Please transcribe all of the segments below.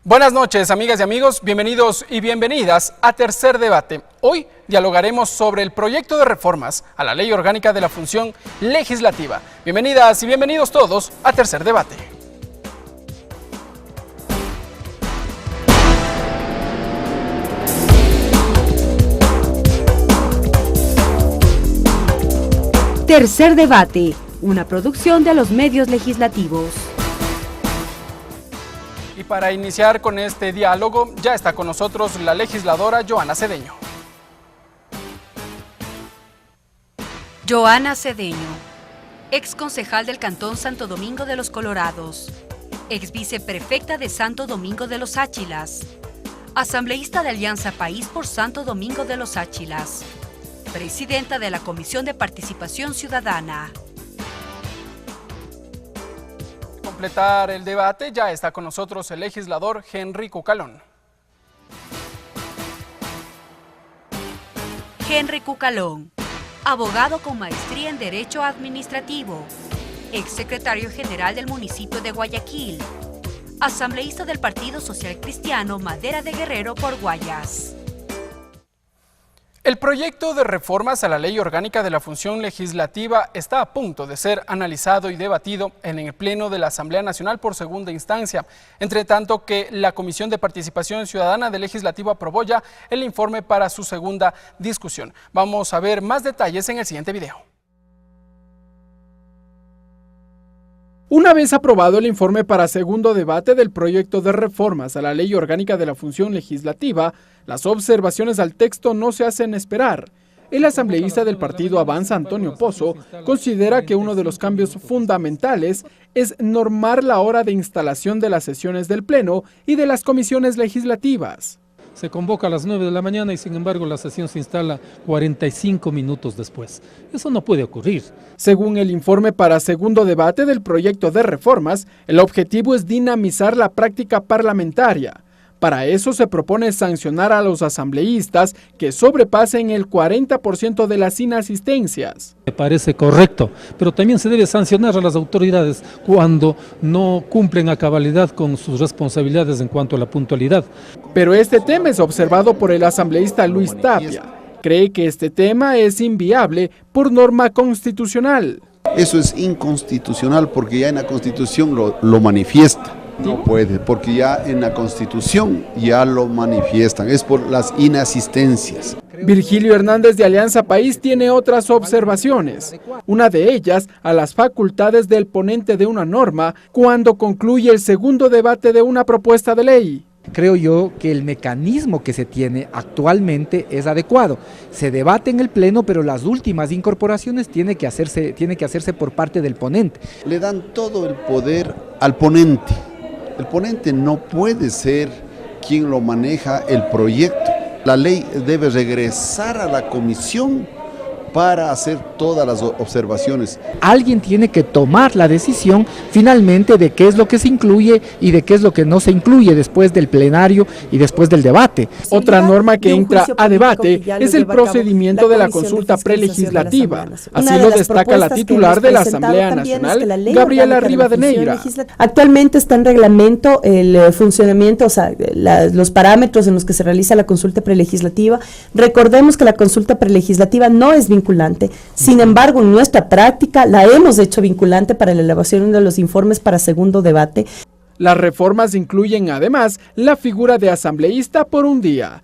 Buenas noches, amigas y amigos, bienvenidos y bienvenidas a Tercer Debate. Hoy dialogaremos sobre el proyecto de reformas a la Ley Orgánica de la Función Legislativa. Bienvenidas y bienvenidos todos a Tercer Debate. Tercer Debate, una producción de los medios legislativos. Y para iniciar con este diálogo, ya está con nosotros la legisladora Joana Cedeño. Joana Cedeño, ex concejal del Cantón Santo Domingo de los Colorados, ex viceprefecta de Santo Domingo de los Áchilas, asambleísta de Alianza País por Santo Domingo de los Áchilas, presidenta de la Comisión de Participación Ciudadana. Completar el debate, ya está con nosotros el legislador Henry Cucalón. Henry Cucalón, abogado con maestría en Derecho Administrativo, exsecretario general del municipio de Guayaquil, asambleísta del Partido Social Cristiano Madera de Guerrero por Guayas. El proyecto de reformas a la Ley Orgánica de la Función Legislativa está a punto de ser analizado y debatido en el Pleno de la Asamblea Nacional por segunda instancia, entre tanto que la Comisión de Participación Ciudadana del Legislativo aprobó ya el informe para su segunda discusión. Vamos a ver más detalles en el siguiente video. Una vez aprobado el informe para segundo debate del proyecto de reformas a la Ley Orgánica de la Función Legislativa, las observaciones al texto no se hacen esperar. El asambleísta del partido Avanza, Antonio Pozo, considera que uno de los cambios fundamentales es normar la hora de instalación de las sesiones del Pleno y de las comisiones legislativas. Se convoca a las 9 de la mañana y sin embargo la sesión se instala 45 minutos después. Eso no puede ocurrir. Según el informe para segundo debate del proyecto de reformas, el objetivo es dinamizar la práctica parlamentaria. Para eso se propone sancionar a los asambleístas que sobrepasen el 40% de las inasistencias. Me parece correcto, pero también se debe sancionar a las autoridades cuando no cumplen a cabalidad con sus responsabilidades en cuanto a la puntualidad. Pero este tema es observado por el asambleísta Luis Tapia. Cree que este tema es inviable por norma constitucional. Eso es inconstitucional porque ya en la Constitución lo manifiesta. No puede, porque ya en la Constitución ya lo manifiestan, es por las inasistencias. Virgilio Hernández de Alianza País tiene otras observaciones. Una de ellas a las facultades del ponente de una norma cuando concluye el segundo debate de una propuesta de ley. Creo yo que el mecanismo que se tiene actualmente es adecuado. Se debate en el Pleno, pero las últimas incorporaciones tiene que hacerse por parte del ponente. Le dan todo el poder al ponente. El ponente no puede ser quien lo maneja el proyecto. La ley debe regresar a la comisión para hacer todas las observaciones. Alguien tiene que tomar la decisión finalmente de qué es lo que se incluye y de qué es lo que no se incluye después del plenario y después del debate. Otra norma que entra a debate es el procedimiento de la consulta prelegislativa. Así lo destaca la titular de la Asamblea Nacional, Gabriela Rivadeneira. Actualmente está en reglamento el funcionamiento, o sea, los parámetros en los que se realiza la consulta prelegislativa. Recordemos que la consulta prelegislativa no es vinculante. Sin embargo, en nuestra práctica la hemos hecho vinculante para la elaboración de los informes para segundo debate. Las reformas incluyen además la figura de asambleísta por un día.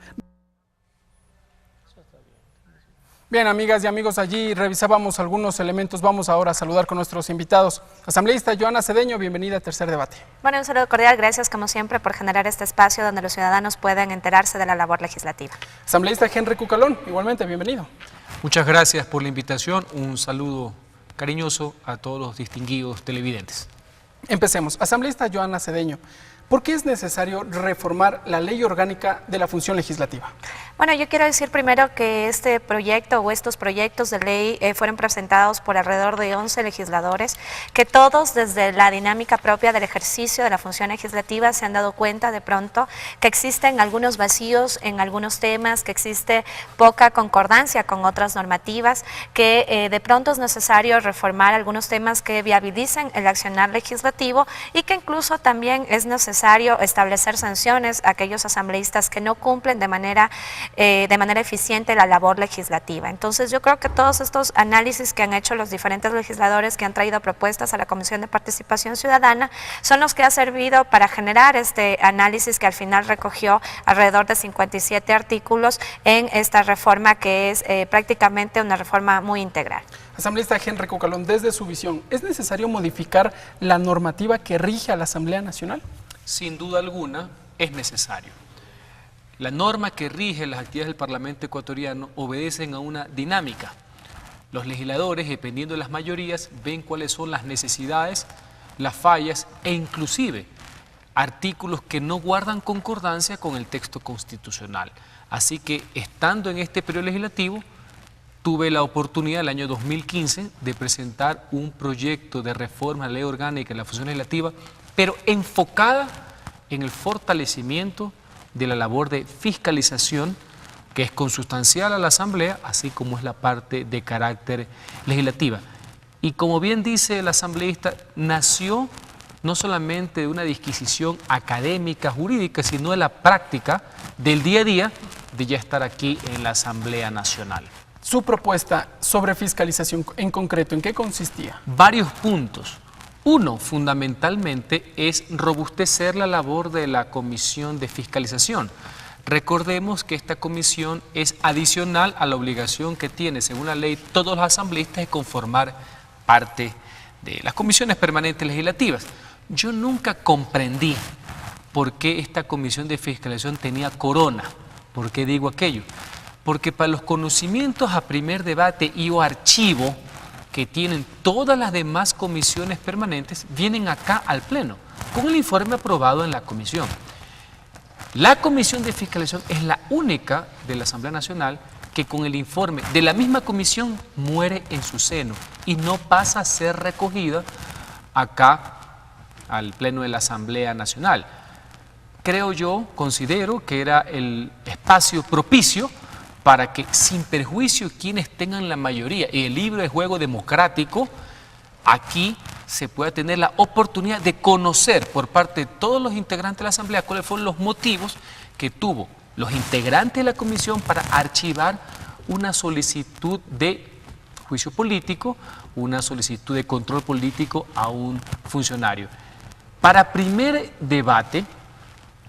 Bien, amigas y amigos, allí revisábamos algunos elementos. Vamos ahora a saludar con nuestros invitados. Asambleísta Joana Cedeño, bienvenida a Tercer Debate. Bueno, un saludo cordial, gracias como siempre por generar este espacio donde los ciudadanos puedan enterarse de la labor legislativa. Asambleísta Henry Cucalón, igualmente, bienvenido. Muchas gracias por la invitación, un saludo cariñoso a todos los distinguidos televidentes. Empecemos. Asambleísta Joana Cedeño, ¿por qué es necesario reformar la Ley Orgánica de la Función Legislativa? Bueno, yo quiero decir primero que este proyecto o estos proyectos de ley fueron presentados por alrededor de 11 legisladores, que todos desde la dinámica propia del ejercicio de la función legislativa se han dado cuenta de pronto que existen algunos vacíos en algunos temas, que existe poca concordancia con otras normativas, que de pronto es necesario reformar algunos temas que viabilicen el accionar legislativo y que incluso también es necesario necesario establecer sanciones a aquellos asambleístas que no cumplen de manera eficiente la labor legislativa. Entonces yo creo que todos estos análisis que han hecho los diferentes legisladores que han traído propuestas a la Comisión de Participación Ciudadana son los que ha servido para generar este análisis que al final recogió alrededor de 57 artículos en esta reforma que es prácticamente una reforma muy integral. Asambleísta Henry Cucalón, desde su visión, ¿es necesario modificar la normativa que rige a la Asamblea Nacional? Sin duda alguna es necesario. La norma que rige las actividades del Parlamento ecuatoriano obedecen a una dinámica. Los legisladores, dependiendo de las mayorías, ven cuáles son las necesidades, las fallas e inclusive artículos que no guardan concordancia con el texto constitucional. Así que, estando en este periodo legislativo, tuve la oportunidad el año 2015 de presentar un proyecto de reforma a la ley orgánica de la función legislativa, pero enfocada en el fortalecimiento de la labor de fiscalización que es consustancial a la Asamblea, así como es la parte de carácter legislativa. Y como bien dice el asambleísta, nació no solamente de una disquisición académica, jurídica, sino de la práctica del día a día de ya estar aquí en la Asamblea Nacional. Su propuesta sobre fiscalización en concreto, ¿en qué consistía? Varios puntos. Uno, fundamentalmente, es robustecer la labor de la Comisión de Fiscalización. Recordemos que esta comisión es adicional a la obligación que tiene, según la ley, todos los asambleístas de conformar parte de las comisiones permanentes legislativas. Yo nunca comprendí por qué esta Comisión de Fiscalización tenía corona. ¿Por qué digo aquello? Porque para los conocimientos a primer debate y o archivo que tienen todas las demás comisiones permanentes, vienen acá al Pleno, con el informe aprobado en la comisión. La Comisión de Fiscalización es la única de la Asamblea Nacional que con el informe de la misma comisión muere en su seno y no pasa a ser recogida acá al Pleno de la Asamblea Nacional. Creo yo, considero que era el espacio propicio para que, sin perjuicio quienes tengan la mayoría y el libre juego democrático, aquí se pueda tener la oportunidad de conocer por parte de todos los integrantes de la Asamblea cuáles fueron los motivos que tuvo los integrantes de la comisión para archivar una solicitud de juicio político, una solicitud de control político a un funcionario. Para primer debate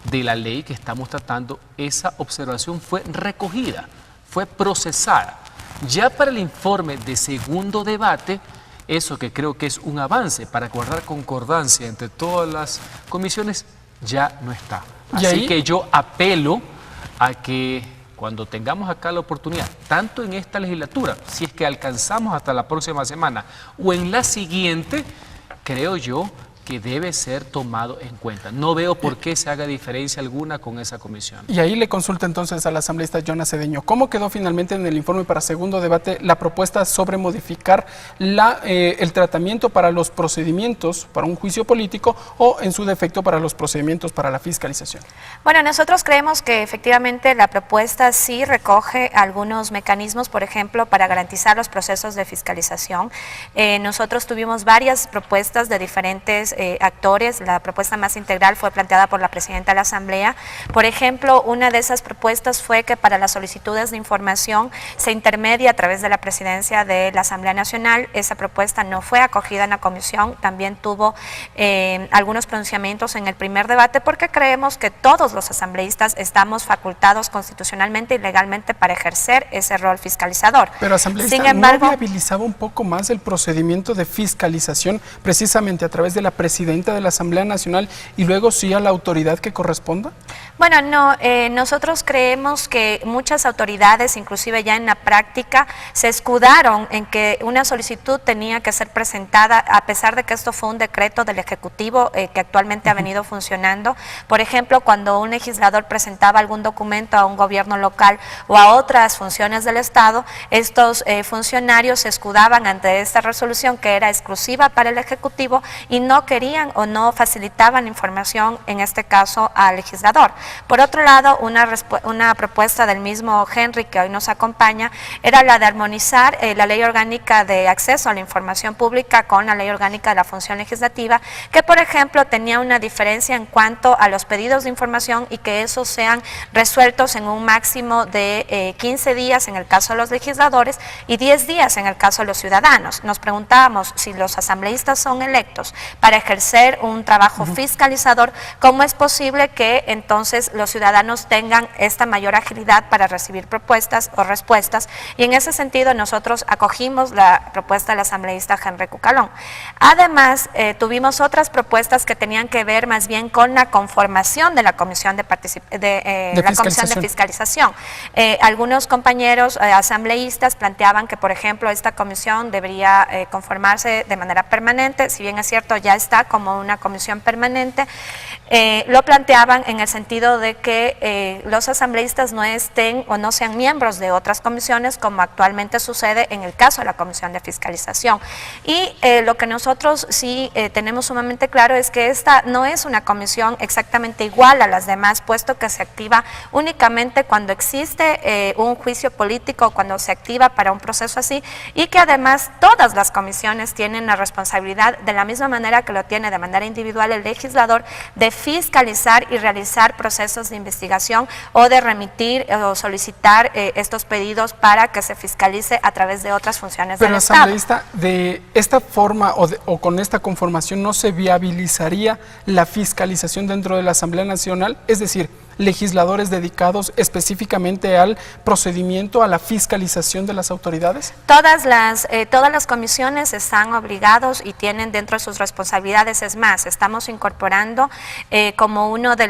de la ley que estamos tratando, esa observación fue recogida, fue procesada. Ya para el informe de segundo debate, eso que creo que es un avance para guardar concordancia entre todas las comisiones, ya no está. Así que yo apelo a que cuando tengamos acá la oportunidad, tanto en esta legislatura, si es que alcanzamos hasta la próxima semana, o en la siguiente, creo yo que debe ser tomado en cuenta. No veo por qué se haga diferencia alguna con esa comisión. Y ahí le consulta entonces al asambleísta Jonas Cedeño, ¿cómo quedó finalmente en el informe para segundo debate la propuesta sobre modificar el tratamiento para los procedimientos para un juicio político o en su defecto para los procedimientos para la fiscalización? Bueno, nosotros creemos que efectivamente la propuesta sí recoge algunos mecanismos, por ejemplo, para garantizar los procesos de fiscalización. Nosotros tuvimos varias propuestas de diferentes actores. La propuesta más integral fue planteada por la presidenta de la Asamblea. Por ejemplo, una de esas propuestas fue que para las solicitudes de información se intermedia a través de la presidencia de la Asamblea Nacional. Esa propuesta no fue acogida en la comisión, también tuvo algunos pronunciamientos en el primer debate, porque creemos que todos los asambleístas estamos facultados constitucionalmente y legalmente para ejercer ese rol fiscalizador. Pero asambleísta, sin embargo, ¿no viabilizaba un poco más el procedimiento de fiscalización precisamente a través de la presidenta de la Asamblea Nacional y luego sí a la autoridad que corresponda? Bueno, no, nosotros creemos que muchas autoridades, inclusive ya en la práctica, se escudaron en que una solicitud tenía que ser presentada, a pesar de que esto fue un decreto del Ejecutivo que actualmente ha venido funcionando. Por ejemplo, cuando un legislador presentaba algún documento a un gobierno local o a otras funciones del Estado, estos funcionarios se escudaban ante esta resolución que era exclusiva para el Ejecutivo y no querían o no facilitaban información, en este caso, al legislador. Por otro lado, una propuesta del mismo Henry, que hoy nos acompaña, era la de armonizar la Ley Orgánica de Acceso a la Información Pública con la Ley Orgánica de la Función Legislativa, que por ejemplo tenía una diferencia en cuanto a los pedidos de información y que esos sean resueltos en un máximo de 15 días en el caso de los legisladores y 10 días en el caso de los ciudadanos. Nos preguntábamos si los asambleístas son electos para ejercer un trabajo fiscalizador, ¿cómo es posible que entonces los ciudadanos tengan esta mayor agilidad para recibir propuestas o respuestas? Y en ese sentido nosotros acogimos la propuesta del asambleísta Henry Cucalón. Además, tuvimos otras propuestas que tenían que ver más bien con la conformación de la Comisión de Fiscalización. Algunos compañeros asambleístas planteaban que, por ejemplo, esta comisión debería conformarse de manera permanente, si bien es cierto ya está como una comisión permanente, lo planteaban en el sentido de que los asambleístas no estén o no sean miembros de otras comisiones como actualmente sucede en el caso de la Comisión de Fiscalización. Y lo que nosotros sí tenemos sumamente claro es que esta no es una comisión exactamente igual a las demás, puesto que se activa únicamente cuando existe un juicio político, cuando se activa para un proceso así, y que además todas las comisiones tienen la responsabilidad, de la misma manera que lo tiene de manera individual el legislador, de fiscalizar y realizar procesos de investigación o de remitir o solicitar estos pedidos para que se fiscalice a través de otras funciones del Estado. Pero, asambleísta, de esta forma o con esta conformación no se viabilizaría la fiscalización dentro de la Asamblea Nacional, es decir, legisladores dedicados específicamente al procedimiento, a la fiscalización de las autoridades? Todas las comisiones están obligados y tienen dentro de sus responsabilidades, es más, estamos incorporando como uno de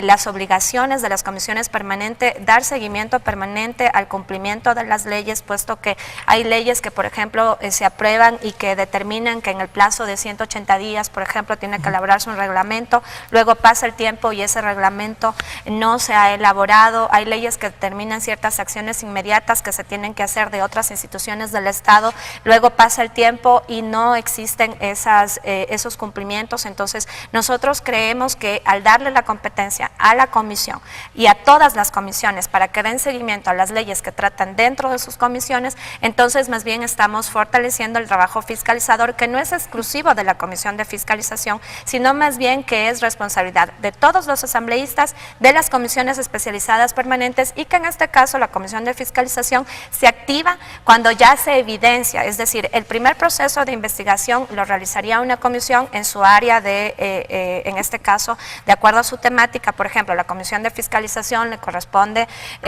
las obligaciones de las comisiones permanentes, dar seguimiento permanente al cumplimiento de las leyes, puesto que hay leyes que, por ejemplo, se aprueban y que determinan que en el plazo de 180 días, por ejemplo, tiene que elaborarse un reglamento, luego pasa el tiempo y ese reglamento no se ha elaborado. Hay leyes que determinan ciertas acciones inmediatas que se tienen que hacer de otras instituciones del Estado, luego pasa el tiempo y no existen esos cumplimientos. Entonces nosotros creemos que al darle la competencia a la comisión y a todas las comisiones para que den seguimiento a las leyes que tratan dentro de sus comisiones, entonces más bien estamos fortaleciendo el trabajo fiscalizador, que no es exclusivo de la Comisión de Fiscalización, sino más bien que es responsabilidad de todos los asambleístas, de las comisiones especializadas permanentes, y que en este caso la Comisión de Fiscalización se activa cuando ya se evidencia, es decir, el primer proceso de investigación lo realizaría una comisión en su área en este caso, de acuerdo a su temática. Por ejemplo, la Comisión de Fiscalización le corresponde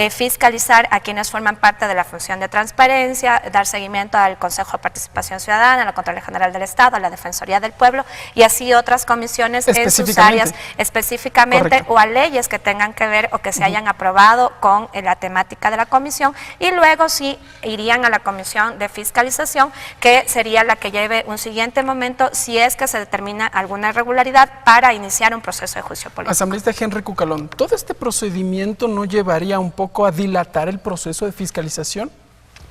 fiscalizar a quienes forman parte de la función de transparencia, dar seguimiento al Consejo de Participación Ciudadana, a la Contraloría General del Estado, a la Defensoría del Pueblo, y así otras comisiones en sus áreas específicamente. Correcto. O a leyes que tengan que ver o que se hayan aprobado con la temática de la comisión, y luego sí irían a la Comisión de Fiscalización, que sería la que lleve un siguiente momento si es que se determina alguna irregularidad para iniciar un proceso de juicio político. Asambleísta Henry Cucalón, ¿todo este procedimiento no llevaría un poco a dilatar el proceso de fiscalización?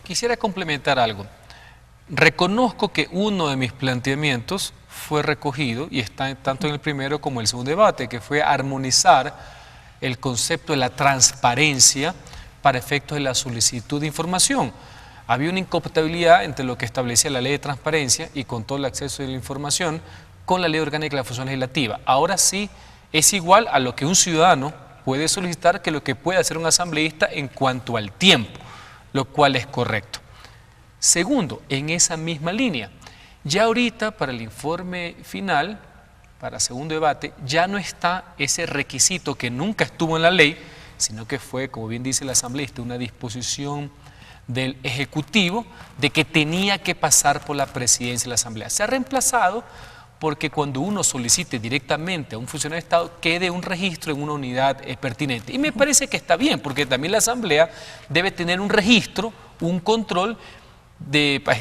Quisiera complementar algo. Reconozco que uno de mis planteamientos fue recogido y está tanto en el primero como en el segundo debate, que fue armonizar el concepto de la transparencia para efectos de la solicitud de información. Había una incompatibilidad entre lo que establecía la ley de transparencia y con todo el acceso de la información con la ley orgánica de la función legislativa. Ahora sí es igual a lo que un ciudadano puede solicitar que lo que puede hacer un asambleísta en cuanto al tiempo, lo cual es correcto. Segundo, en esa misma línea, ya ahorita para el informe final, para segundo debate, ya no está ese requisito que nunca estuvo en la ley, sino que fue, como bien dice el asambleísta, una disposición del Ejecutivo de que tenía que pasar por la presidencia de la Asamblea. Se ha reemplazado porque cuando uno solicite directamente a un funcionario de Estado, quede un registro en una unidad pertinente. Y me parece que está bien, porque también la Asamblea debe tener un registro, un control,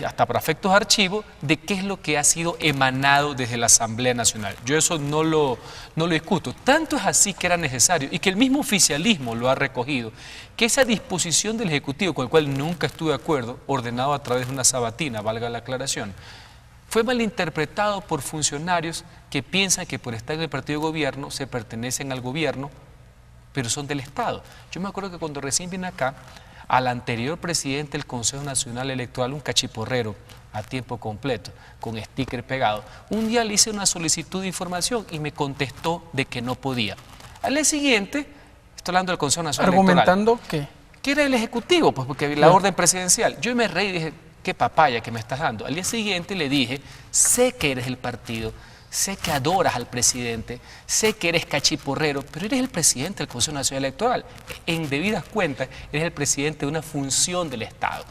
hasta para efectos de archivo, de qué es lo que ha sido emanado desde la Asamblea Nacional. Yo eso no lo discuto. Tanto es así que era necesario, y que el mismo oficialismo lo ha recogido, que esa disposición del Ejecutivo, con el cual nunca estuve de acuerdo, ordenado a través de una sabatina, valga la aclaración, fue malinterpretado por funcionarios que piensan que por estar en el partido de gobierno se pertenecen al gobierno pero son del Estado. Yo me acuerdo que cuando recién vine acá, al anterior presidente del Consejo Nacional Electoral, un cachiporrero a tiempo completo, con sticker pegado, un día le hice una solicitud de información y me contestó de que no podía. Al día siguiente, estoy hablando del Consejo Nacional ¿Argumentando Electoral, que era el Ejecutivo, pues porque la orden presidencial. Yo me reí y dije, qué papaya que me estás dando. Al día siguiente le dije, sé que eres el partido, sé que adoras al presidente, sé que eres cachiporrero, pero eres el presidente del Consejo Nacional Electoral. En debidas cuentas, eres el presidente de una función del Estado.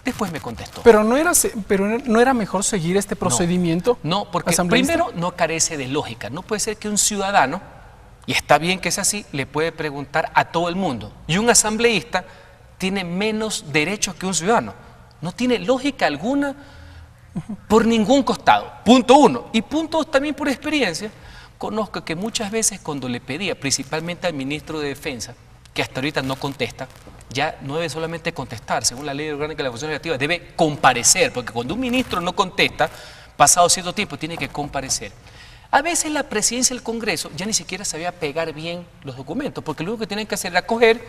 Después me contestó. Pero no era mejor seguir este procedimiento. No, porque primero no carece de lógica. No puede ser que un ciudadano, y está bien que es así, le puede preguntar a todo el mundo. Y un asambleísta tiene menos derechos que un ciudadano. No tiene lógica alguna por ningún costado. Punto uno. Y punto dos, también por experiencia, conozco que muchas veces cuando le pedía, principalmente al ministro de Defensa, que hasta ahorita no contesta, ya no debe solamente contestar, según la Ley Orgánica de la Función Legislativa, debe comparecer, porque cuando un ministro no contesta, pasado cierto tiempo, tiene que comparecer. A veces la presidencia del Congreso ya ni siquiera sabía pegar bien los documentos, porque lo único que tienen que hacer era coger,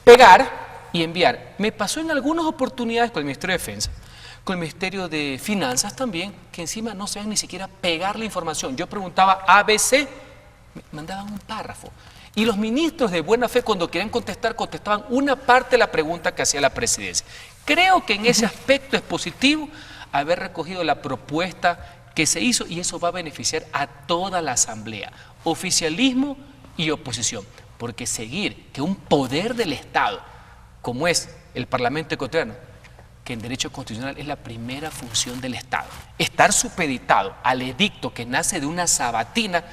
pegar y enviar. Me pasó en algunas oportunidades con el Ministerio de Defensa, con el Ministerio de Finanzas también, que encima no sabían ni siquiera pegar la información. Yo preguntaba ABC, me mandaban un párrafo. Y los ministros de buena fe, cuando querían contestar, contestaban una parte de la pregunta que hacía la presidencia. Creo que en ese aspecto es positivo haber recogido la propuesta que se hizo, y eso va a beneficiar a toda la Asamblea, oficialismo y oposición, porque seguir que un poder del Estado, como es el Parlamento ecuatoriano, que en derecho constitucional es la primera función del Estado, estar supeditado al edicto que nace de una sabatina,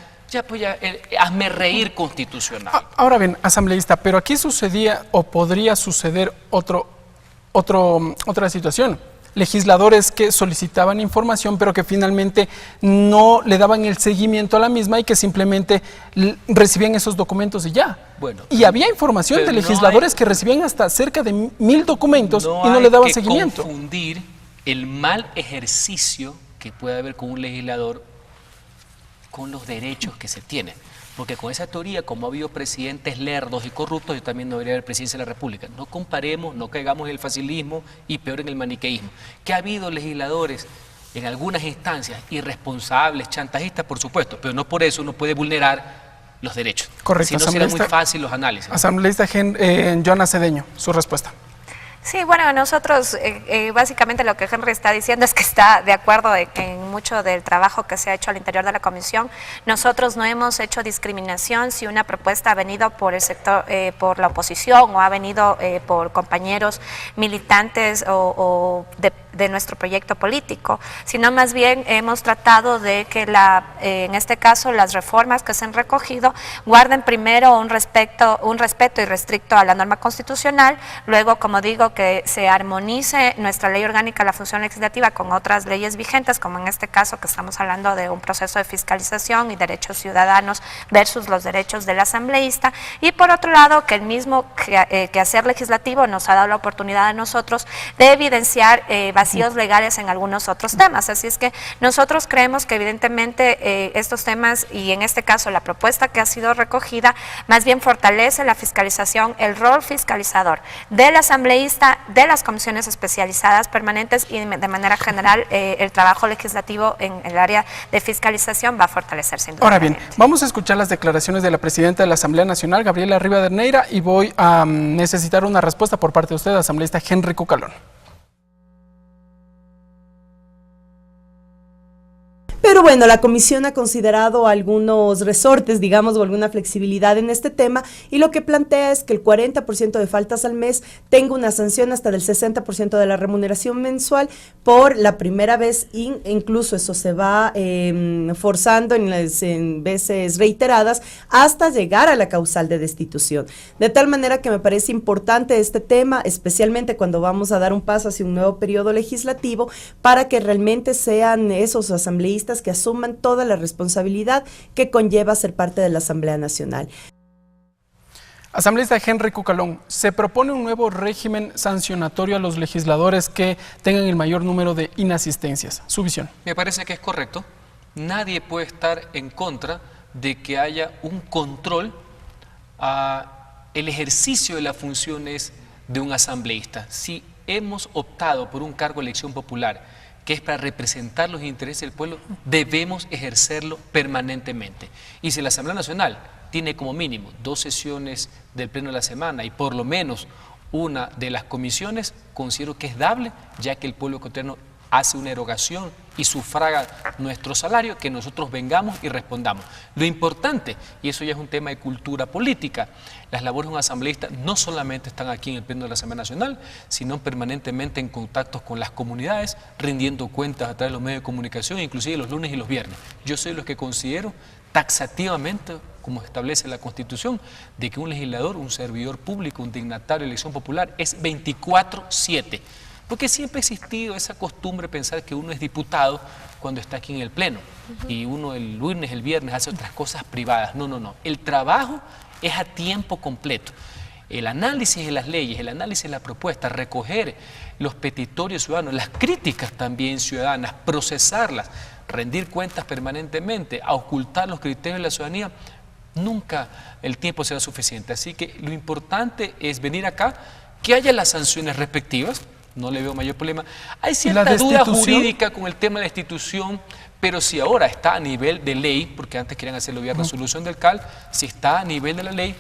hazme reír constitucional. Ahora bien, asambleísta, pero aquí sucedía o podría suceder otra situación. Legisladores que solicitaban información, pero que finalmente no le daban el seguimiento a la misma y que simplemente recibían esos documentos y ya. Bueno, y había información de legisladores que recibían hasta cerca de 1000 documentos y no le daban seguimiento. No hay que confundir el mal ejercicio que puede haber con un legislador con los derechos que se tienen. Porque con esa teoría, como ha habido presidentes lerdos y corruptos, yo también no debería haber presidencia de la República. No comparemos, no caigamos en el facilismo y peor en el maniqueísmo. Que ha habido legisladores en algunas instancias irresponsables, chantajistas, por supuesto, pero no por eso uno puede vulnerar los derechos. Correcto. Si no, será muy fácil los análisis. Asambleísta Joana Cedeño, su respuesta. Sí, bueno, nosotros básicamente lo que Henry está diciendo es que está de acuerdo en mucho del trabajo que se ha hecho al interior de la comisión. Nosotros no hemos hecho discriminación si una propuesta ha venido por el sector, por la oposición, o ha venido por compañeros militantes o de nuestro proyecto político, sino más bien hemos tratado de que en este caso las reformas que se han recogido guarden primero un respeto irrestricto a la norma constitucional, luego, como digo, que se armonice nuestra ley orgánica de la función legislativa con otras leyes vigentes, como en este caso que estamos hablando de un proceso de fiscalización y derechos ciudadanos versus los derechos del asambleísta, y por otro lado que el mismo quehacer legislativo nos ha dado la oportunidad a nosotros de evidenciar vacíos legales en algunos otros temas. Así es que nosotros creemos que evidentemente estos temas, y en este caso la propuesta que ha sido recogida, más bien fortalece la fiscalización, el rol fiscalizador del asambleísta, de las comisiones especializadas permanentes, y de manera general el trabajo legislativo en el área de fiscalización va a fortalecerse. Ahora bien, vamos a escuchar las declaraciones de la presidenta de la Asamblea Nacional, Gabriela Rivadeneira, y voy a necesitar una respuesta por parte de usted, asambleísta Henry Cucalón. Pero bueno, la comisión ha considerado algunos resortes, digamos, o alguna flexibilidad en este tema, y lo que plantea es que el 40% de faltas al mes tenga una sanción hasta del 60% de la remuneración mensual por la primera vez, e incluso eso se va forzando en veces reiteradas hasta llegar a la causal de destitución. De tal manera que me parece importante este tema, especialmente cuando vamos a dar un paso hacia un nuevo periodo legislativo, para que realmente sean esos asambleístas que asuman toda la responsabilidad que conlleva ser parte de la Asamblea Nacional. Asambleísta Henry Cucalón, se propone un nuevo régimen sancionatorio a los legisladores que tengan el mayor número de inasistencias. Su visión. Me parece que es correcto. Nadie puede estar en contra de que haya un control a el ejercicio de las funciones de un asambleísta. Si hemos optado por un cargo de elección popular, que es para representar los intereses del pueblo, debemos ejercerlo permanentemente. Y si la Asamblea Nacional tiene como mínimo 2 sesiones del Pleno de la semana y por lo menos una de las comisiones, considero que es dable, ya que el pueblo ecuatoriano hace una erogación y sufraga nuestro salario, que nosotros vengamos y respondamos. Lo importante, y eso ya es un tema de cultura política, las labores de un asambleísta no solamente están aquí en el Pleno de la Asamblea Nacional, sino permanentemente en contacto con las comunidades, rindiendo cuentas a través de los medios de comunicación, inclusive los lunes y los viernes. Yo soy los que considero taxativamente, como establece la Constitución, de que un legislador, un servidor público, un dignatario de elección popular es 24/7. Porque siempre ha existido esa costumbre de pensar que uno es diputado cuando está aquí en el Pleno y uno el lunes, el viernes hace otras cosas privadas. No, no, no. El trabajo es a tiempo completo. El análisis de las leyes, el análisis de la propuesta, recoger los petitorios ciudadanos, las críticas también ciudadanas, procesarlas, rendir cuentas permanentemente, a ocultar los criterios de la ciudadanía, nunca el tiempo será suficiente. Así que lo importante es venir acá, que haya las sanciones respectivas. No le veo mayor problema. Hay cierta duda jurídica con el tema de la destitución, pero si ahora está a nivel de ley, porque antes querían hacerlo vía resolución del CAL, si está a nivel de la ley,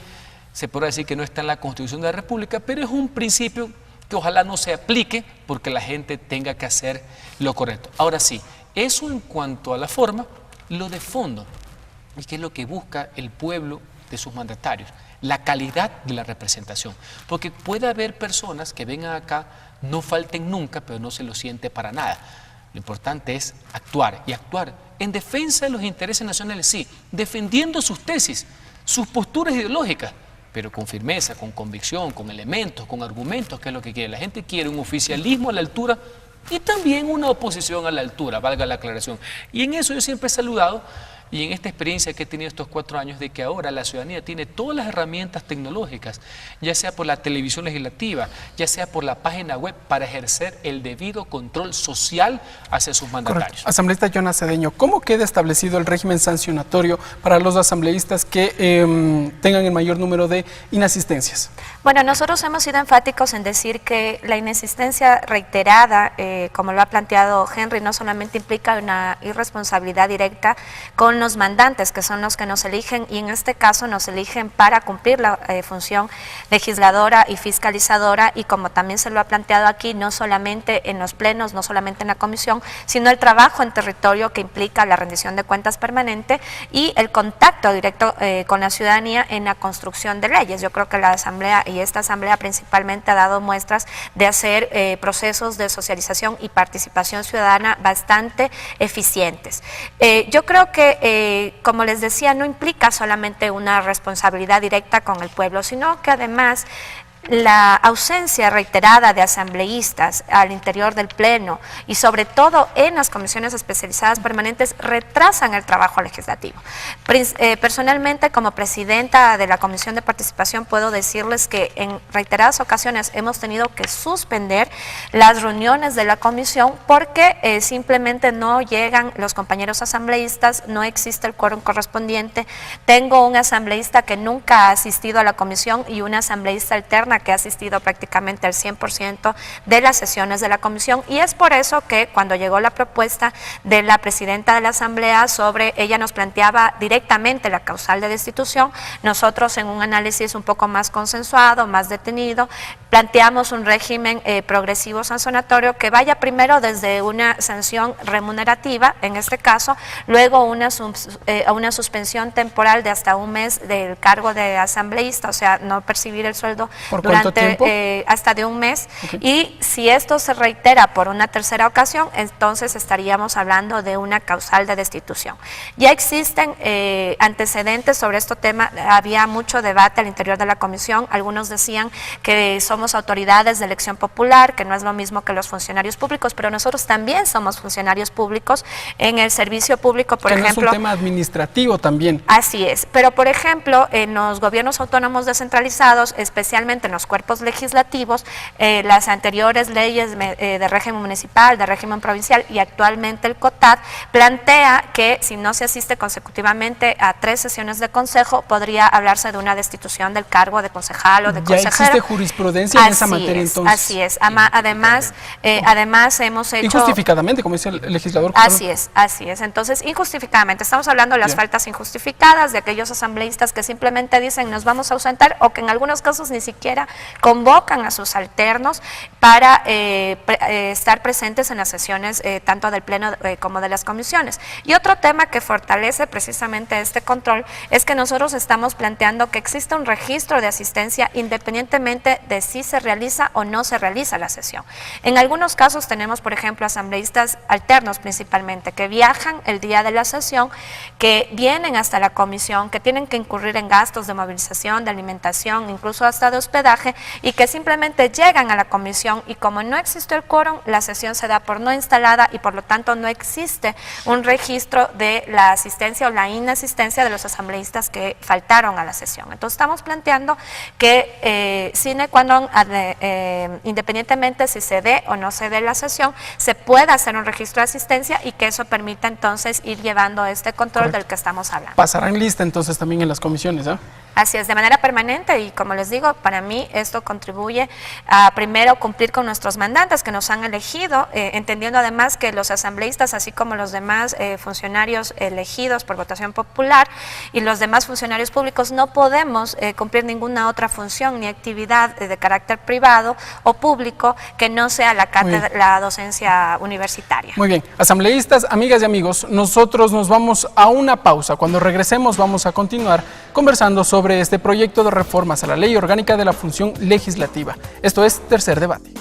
se podrá decir que no está en la Constitución de la República, pero es un principio que ojalá no se aplique porque la gente tenga que hacer lo correcto. Ahora sí, eso en cuanto a la forma, lo de fondo, y que es lo que busca el pueblo de sus mandatarios, la calidad de la representación, porque puede haber personas que vengan acá, no falten nunca, pero no se lo siente para nada. Lo importante es actuar, y actuar en defensa de los intereses nacionales, sí, defendiendo sus tesis, sus posturas ideológicas, pero con firmeza, con convicción, con elementos, con argumentos, que es lo que quiere. La gente quiere un oficialismo a la altura y también una oposición a la altura, valga la aclaración. Y en eso yo siempre he saludado, y en esta experiencia que he tenido estos 4 años, de que ahora la ciudadanía tiene todas las herramientas tecnológicas, ya sea por la televisión legislativa, ya sea por la página web, para ejercer el debido control social hacia sus mandatarios. Correcto. Asambleísta Jonas Cedeño, ¿cómo queda establecido el régimen sancionatorio para los asambleístas que tengan el mayor número de inasistencias? Bueno, nosotros hemos sido enfáticos en decir que la inasistencia reiterada, como lo ha planteado Henry, no solamente implica una irresponsabilidad directa con los mandantes, que son los que nos eligen, y en este caso nos eligen para cumplir la función legisladora y fiscalizadora, y como también se lo ha planteado aquí, no solamente en los plenos, no solamente en la comisión, sino el trabajo en territorio, que implica la rendición de cuentas permanente y el contacto directo con la ciudadanía en la construcción de leyes. Yo creo que la Asamblea, y esta Asamblea principalmente, ha dado muestras de hacer procesos de socialización y participación ciudadana bastante eficientes. Yo creo que, como les decía, no implica solamente una responsabilidad directa con el pueblo, sino que además la ausencia reiterada de asambleístas al interior del Pleno y sobre todo en las comisiones especializadas permanentes retrasan el trabajo legislativo. Personalmente, como presidenta de la Comisión de Participación, puedo decirles que en reiteradas ocasiones hemos tenido que suspender las reuniones de la comisión porque simplemente no llegan los compañeros asambleístas, no existe el quórum correspondiente. Tengo un asambleísta que nunca ha asistido a la comisión y una asambleísta alterna que ha asistido prácticamente al 100% de las sesiones de la comisión, y es por eso que cuando llegó la propuesta de la presidenta de la Asamblea ella nos planteaba directamente la causal de destitución, nosotros en un análisis un poco más consensuado, más detenido, planteamos un régimen progresivo sancionatorio que vaya primero desde una sanción remunerativa, en este caso, luego una suspensión temporal de hasta 1 mes del cargo de asambleísta, o sea, no percibir el sueldo durante hasta de 1 mes, y si esto se reitera por una tercera ocasión, entonces estaríamos hablando de una causal de destitución. Ya existen antecedentes sobre este tema, había mucho debate al interior de la comisión, algunos decían que somos tenemos autoridades de elección popular, que no es lo mismo que los funcionarios públicos, pero nosotros también somos funcionarios públicos en el servicio público, por ejemplo. No es un tema administrativo también. Así es, pero por ejemplo, en los gobiernos autónomos descentralizados, especialmente en los cuerpos legislativos, las anteriores leyes de régimen municipal, de régimen provincial y actualmente el COTAD, plantea que si no se asiste consecutivamente a 3 sesiones de consejo, podría hablarse de una destitución del cargo de concejal o de consejero. ¿Ya existe jurisprudencia en esa materia entonces? Así es, además hemos hecho... Injustificadamente, como dice el legislador. Así es, entonces injustificadamente, estamos hablando de las faltas injustificadas, de aquellos asambleístas que simplemente dicen nos vamos a ausentar o que en algunos casos ni siquiera convocan a sus alternos para estar presentes en las sesiones tanto del Pleno como de las comisiones. Y otro tema que fortalece precisamente este control es que nosotros estamos planteando que existe un registro de asistencia independientemente de si se realiza o no se realiza la sesión. En algunos casos tenemos, por ejemplo, asambleístas alternos principalmente, que viajan el día de la sesión, que vienen hasta la comisión, que tienen que incurrir en gastos de movilización, de alimentación, incluso hasta de hospedaje, y que simplemente llegan a la comisión y como no existe el quórum, la sesión se da por no instalada y por lo tanto no existe un registro de la asistencia o la inasistencia de los asambleístas que faltaron a la sesión. Entonces estamos planteando que sine qua non, independientemente si se dé o no se dé la sesión, se pueda hacer un registro de asistencia y que eso permita entonces ir llevando este control del que estamos hablando. Pasarán lista entonces también en las comisiones, ¿eh? Así es, de manera permanente y como les digo, para mí esto contribuye a primero cumplir con nuestros mandantes que nos han elegido, entendiendo además que los asambleístas, así como los demás funcionarios elegidos por votación popular y los demás funcionarios públicos, no podemos cumplir ninguna otra función ni actividad de carácter privado o público que no sea la cátedra, la docencia universitaria. Muy bien, asambleístas, amigas y amigos, nosotros nos vamos a una pausa. Cuando regresemos vamos a continuar conversando sobre este proyecto de reformas a la Ley Orgánica de la Función Legislativa. Esto es Tercer Debate.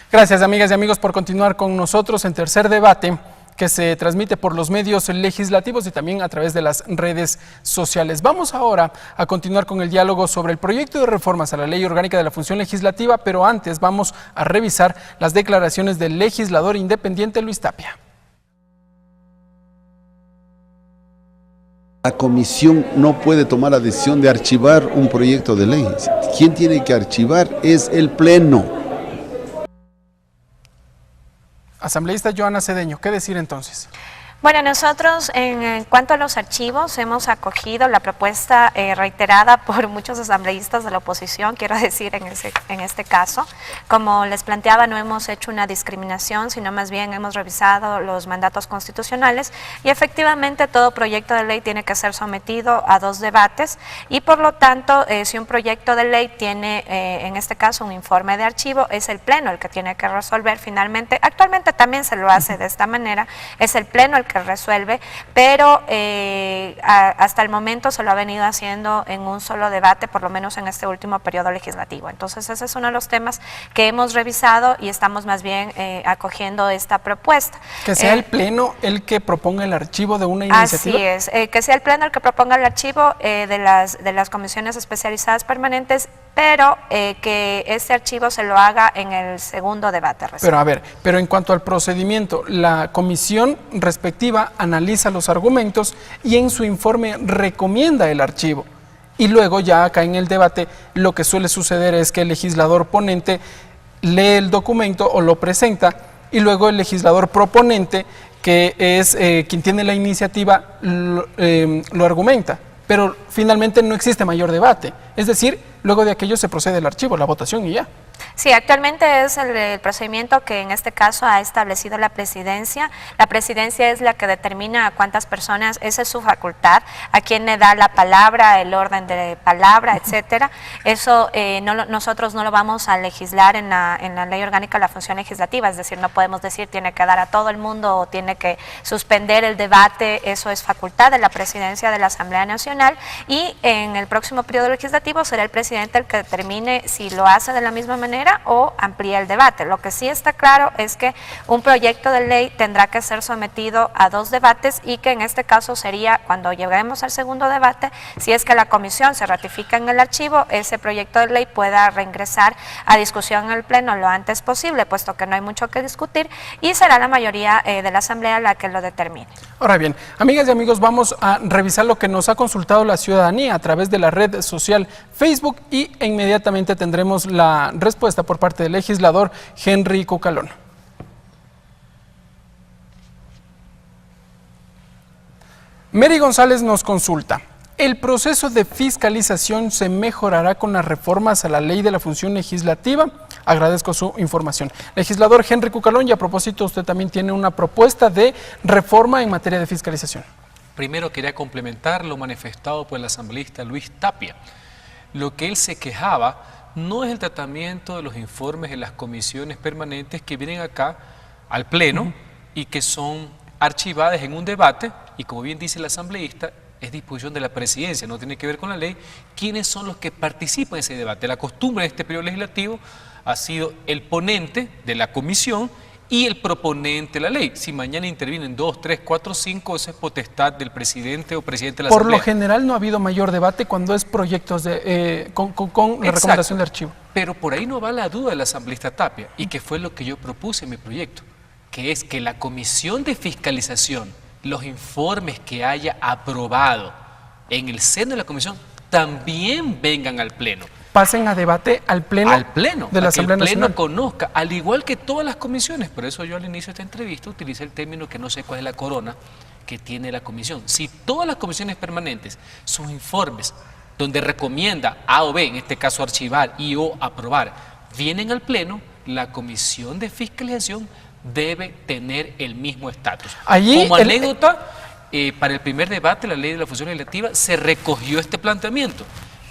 Gracias, amigas y amigos, por continuar con nosotros en Tercer Debate, que se transmite por los medios legislativos y también a través de las redes sociales. Vamos ahora a continuar con el diálogo sobre el proyecto de reformas a la Ley Orgánica de la Función Legislativa, pero antes vamos a revisar las declaraciones del legislador independiente Luis Tapia. La comisión no puede tomar la decisión de archivar un proyecto de ley. Quien tiene que archivar es el Pleno. Asambleísta Joana Cedeño, ¿qué decir entonces? Bueno, nosotros en cuanto a los archivos hemos acogido la propuesta reiterada por muchos asambleístas de la oposición, quiero decir en este caso. Como les planteaba, no hemos hecho una discriminación, sino más bien hemos revisado los mandatos constitucionales y efectivamente todo proyecto de ley tiene que ser sometido a 2 debates y por lo tanto si un proyecto de ley tiene en este caso un informe de archivo, es el Pleno el que tiene que resolver finalmente. Actualmente también se lo hace de esta manera, es el Pleno el que resuelve, pero hasta el momento se lo ha venido haciendo en un solo debate, por lo menos en este último periodo legislativo. Entonces ese es uno de los temas que hemos revisado y estamos más bien acogiendo esta propuesta. Que sea el Pleno el que proponga el archivo de una iniciativa. Así es, que sea el Pleno el que proponga el archivo de las comisiones especializadas permanentes, pero que este archivo se lo haga en el segundo debate. Pero a ver, pero en cuanto al procedimiento, la comisión respectiva analiza los argumentos y en su informe recomienda el archivo. Y luego ya acá en el debate lo que suele suceder es que el legislador ponente lee el documento o lo presenta y luego el legislador proponente, que es quien tiene la iniciativa, lo argumenta. Pero finalmente no existe mayor debate. Es decir, luego de aquello se procede al archivo, la votación y ya. Sí, actualmente es el procedimiento que en este caso ha establecido la presidencia. La presidencia es la que determina a cuántas personas, esa es su facultad, a quién le da la palabra, el orden de palabra, etcétera. Eso nosotros no lo vamos a legislar en la Ley Orgánica de la Función Legislativa, es decir, no podemos decir tiene que dar a todo el mundo o tiene que suspender el debate, eso es facultad de la presidencia de la Asamblea Nacional, y en el próximo periodo legislativo será el presidente el que determine si lo hace de la misma manera o amplía el debate. Lo que sí está claro es que un proyecto de ley tendrá que ser sometido a 2 debates y que en este caso sería cuando lleguemos al segundo debate, si es que la comisión se ratifica en el archivo, ese proyecto de ley pueda reingresar a discusión en el pleno lo antes posible, puesto que no hay mucho que discutir y será la mayoría de la Asamblea la que lo determine. Ahora bien, amigas y amigos, vamos a revisar lo que nos ha consultado la ciudadanía a través de la red social Facebook y inmediatamente tendremos la respuesta por parte del legislador Henry Cucalón. Mary González nos consulta: ¿el proceso de fiscalización se mejorará con las reformas a la ley de la función legislativa? Agradezco su información. Legislador Henry Cucalón, y a propósito, usted también tiene una propuesta de reforma en materia de fiscalización. Primero quería complementar lo manifestado por el asambleísta Luis Tapia. Lo que él se quejaba no es el tratamiento de los informes de las comisiones permanentes que vienen acá al Pleno y que son archivadas en un debate, y como bien dice el asambleísta, es disposición de la presidencia, no tiene que ver con la ley, quiénes son los que participan en ese debate. La costumbre de este periodo legislativo ha sido el ponente de la comisión y el proponente de la ley. Si mañana intervienen 2, 3, 4, 5, eso es potestad del presidente o presidente de la Asamblea. Por lo general no ha habido mayor debate cuando es proyectos con la recomendación de archivo. Pero por ahí no va la duda del asambleísta Tapia, y que fue lo que yo propuse en mi proyecto, que es que la comisión de fiscalización, los informes que haya aprobado en el seno de la comisión, también vengan al Pleno. Pasen a debate al Pleno de la Asamblea Nacional. Que el Pleno conozca, al igual que todas las comisiones. Por eso yo al inicio de esta entrevista utilicé el término que no sé cuál es la corona que tiene la comisión. Si todas las comisiones permanentes, sus informes donde recomienda A o B, en este caso archivar y o aprobar, vienen al Pleno, la comisión de fiscalización debe tener el mismo estatus. Como anécdota, para el primer debate de la ley de la función legislativa se recogió este planteamiento.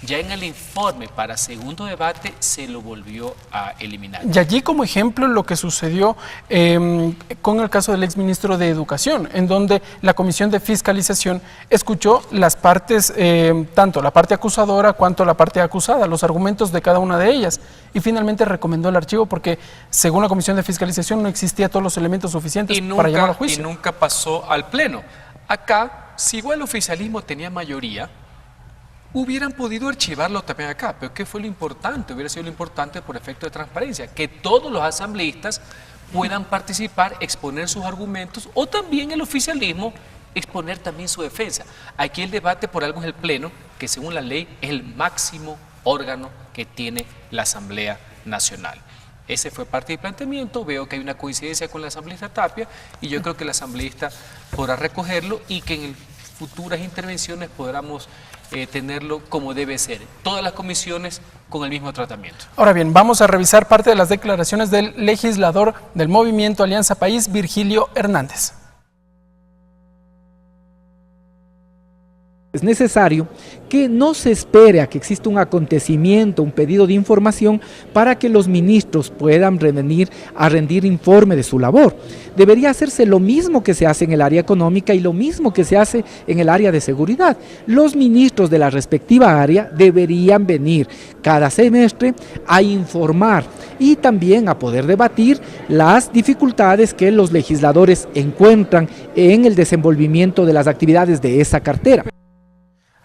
Ya en el informe para segundo debate se lo volvió a eliminar. Y allí como ejemplo lo que sucedió con el caso del exministro de Educación, en donde la Comisión de Fiscalización escuchó las partes, tanto la parte acusadora cuanto la parte acusada, los argumentos de cada una de ellas, y finalmente recomendó el archivo porque según la Comisión de Fiscalización no existía todos los elementos suficientes para llevarlo a juicio. Y nunca pasó al Pleno. Acá, si igual el oficialismo tenía mayoría, hubieran podido archivarlo también acá, pero ¿qué fue lo importante? Hubiera sido lo importante por efecto de transparencia, que todos los asambleístas puedan participar, exponer sus argumentos, o también el oficialismo exponer también su defensa. Aquí el debate por algo es el Pleno, que según la ley es el máximo órgano que tiene la Asamblea Nacional. Ese fue parte del planteamiento, veo que hay una coincidencia con la asambleísta Tapia y yo creo que el asambleísta podrá recogerlo y que en futuras intervenciones podamos tenerlo como debe ser. Todas las comisiones con el mismo tratamiento. Ahora bien, vamos a revisar parte de las declaraciones del legislador del Movimiento Alianza País, Virgilio Hernández. Es necesario que no se espere a que exista un acontecimiento, un pedido de información para que los ministros puedan venir a rendir informe de su labor. Debería hacerse lo mismo que se hace en el área económica y lo mismo que se hace en el área de seguridad. Los ministros de la respectiva área deberían venir cada semestre a informar y también a poder debatir las dificultades que los legisladores encuentran en el desenvolvimiento de las actividades de esa cartera.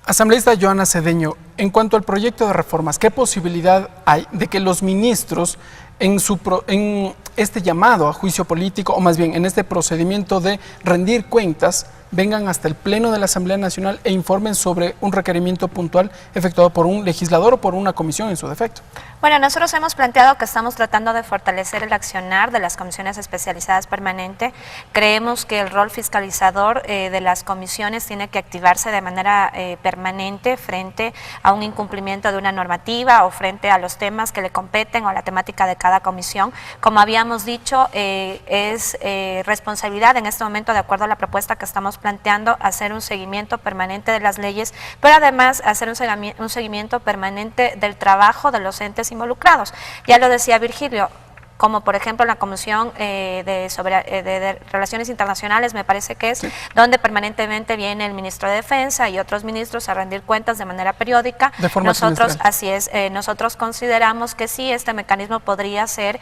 Asambleísta Joana Cedeño, en cuanto al proyecto de reformas, ¿qué posibilidad hay de que los ministros en este llamado a juicio político, o más bien en este procedimiento de rendir cuentas, vengan hasta el Pleno de la Asamblea Nacional e informen sobre un requerimiento puntual efectuado por un legislador o por una comisión en su defecto? Bueno, nosotros hemos planteado que estamos tratando de fortalecer el accionar de las comisiones especializadas permanentes. Creemos que el rol fiscalizador de las comisiones tiene que activarse de manera permanente frente a un incumplimiento de una normativa o frente a los temas que le competen o a la temática de cada comisión. Como habíamos dicho, es responsabilidad en este momento, de acuerdo a la propuesta que estamos planteando, hacer un seguimiento permanente de las leyes, pero además hacer un seguimiento permanente del trabajo de los entes involucrados. Ya lo decía Virgilio, como por ejemplo la Comisión de Relaciones Internacionales, me parece que es, sí, donde permanentemente viene el ministro de Defensa y otros ministros a rendir cuentas de manera periódica. De forma nosotros, así es, nosotros consideramos que sí, este mecanismo podría ser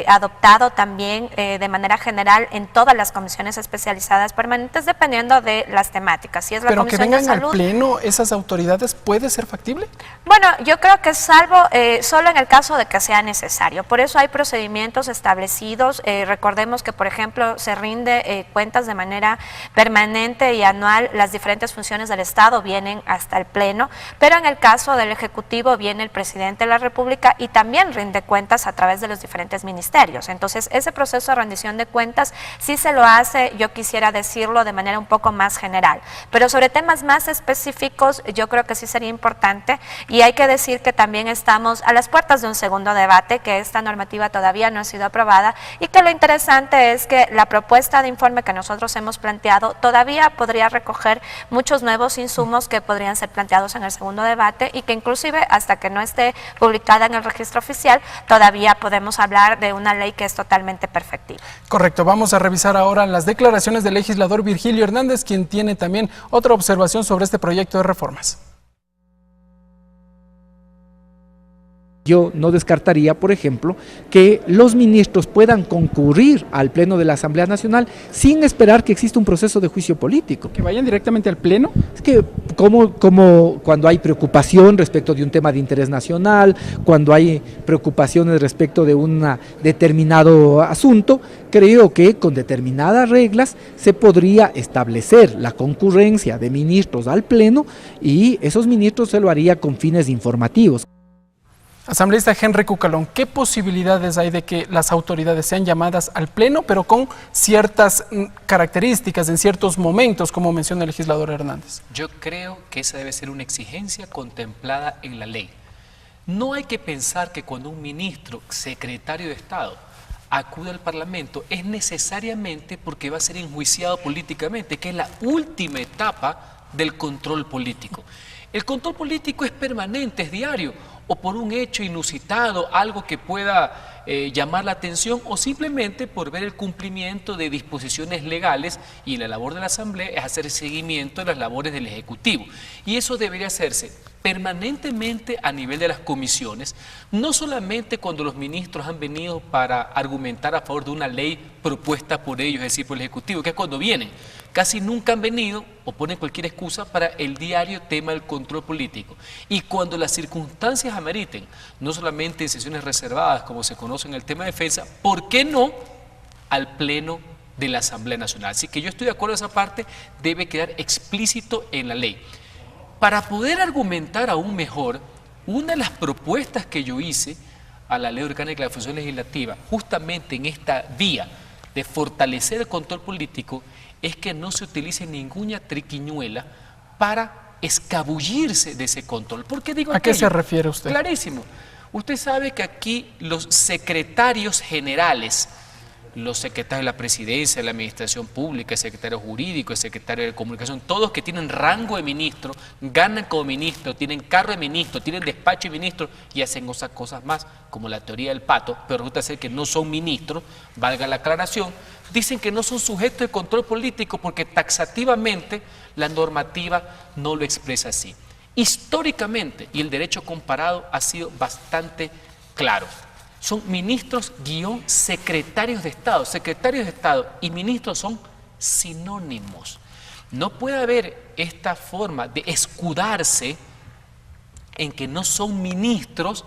adoptado también de manera general en todas las comisiones especializadas permanentes, dependiendo de las temáticas. Si es la Pero Comisión que vengan de Salud, al Pleno esas autoridades, ¿puede ser factible? Bueno, yo creo que salvo, solo en el caso de que sea necesario. Por eso hay procedimientos establecidos. Recordemos que, por ejemplo, se rinde cuentas de manera permanente y anual. Las diferentes funciones del Estado vienen hasta el Pleno, pero en el caso del Ejecutivo viene el Presidente de la República y también rinde cuentas a través de los diferentes ministerios. Entonces, ese proceso de rendición de cuentas sí se lo hace, yo quisiera decirlo de manera un poco más general, pero sobre temas más específicos yo creo que sí sería importante, y hay que decir que también estamos a las puertas de un segundo debate, que esta normativa todavía no ha sido aprobada, y que lo interesante es que la propuesta de informe que nosotros hemos planteado todavía podría recoger muchos nuevos insumos que podrían ser planteados en el segundo debate, y que inclusive hasta que no esté publicada en el registro oficial todavía podemos hablar de una ley que es totalmente perfectible. Correcto, vamos a revisar ahora las declaraciones del legislador Virgilio Hernández, quien tiene también otra observación sobre este proyecto de reformas. Yo no descartaría, por ejemplo, que los ministros puedan concurrir al Pleno de la Asamblea Nacional sin esperar que exista un proceso de juicio político. ¿Que vayan directamente al Pleno? Es que como cuando hay preocupación respecto de un tema de interés nacional, cuando hay preocupaciones respecto de un determinado asunto, creo que con determinadas reglas se podría establecer la concurrencia de ministros al Pleno, y esos ministros se lo haría con fines informativos. Asambleísta Henry Cucalón, ¿qué posibilidades hay de que las autoridades sean llamadas al Pleno, pero con ciertas características, en ciertos momentos, como menciona el legislador Hernández? Yo creo que esa debe ser una exigencia contemplada en la ley. No hay que pensar que cuando un ministro, secretario de Estado, acude al Parlamento es necesariamente porque va a ser enjuiciado políticamente, que es la última etapa del control político. El control político es permanente, es diario, o por un hecho inusitado, algo que pueda llamar la atención, o simplemente por ver el cumplimiento de disposiciones legales, y la labor de la Asamblea es hacer seguimiento de las labores del Ejecutivo. Y eso debería hacerse permanentemente a nivel de las comisiones, no solamente cuando los ministros han venido para argumentar a favor de una ley propuesta por ellos, es decir, por el Ejecutivo, que es cuando vienen. Casi nunca han venido o ponen cualquier excusa para el diario tema del control político. Y cuando las circunstancias ameriten, no solamente en sesiones reservadas, como se conoce en el tema de defensa, ¿por qué no al Pleno de la Asamblea Nacional? Así que yo estoy de acuerdo en esa parte, debe quedar explícito en la ley. Para poder argumentar aún mejor, una de las propuestas que yo hice a la Ley Orgánica de la Función Legislativa, justamente en esta vía de fortalecer el control político, es que no se utilice ninguna triquiñuela para escabullirse de ese control. ¿Por qué digo aquello? ¿A qué se refiere usted? Clarísimo. Usted sabe que aquí los secretarios generales, los secretarios de la Presidencia, de la Administración Pública, el secretario jurídico, el secretario de Comunicación, todos que tienen rango de ministro, ganan como ministro, tienen cargo de ministro, tienen despacho de ministro y hacen otras cosas más, como la teoría del pato, pero resulta ser que no son ministros, valga la aclaración, dicen que no son sujetos de control político porque taxativamente la normativa no lo expresa así. Históricamente, y el derecho comparado ha sido bastante claro, son ministros / secretarios de Estado. Secretarios de Estado y ministros son sinónimos. No puede haber esta forma de escudarse en que no son ministros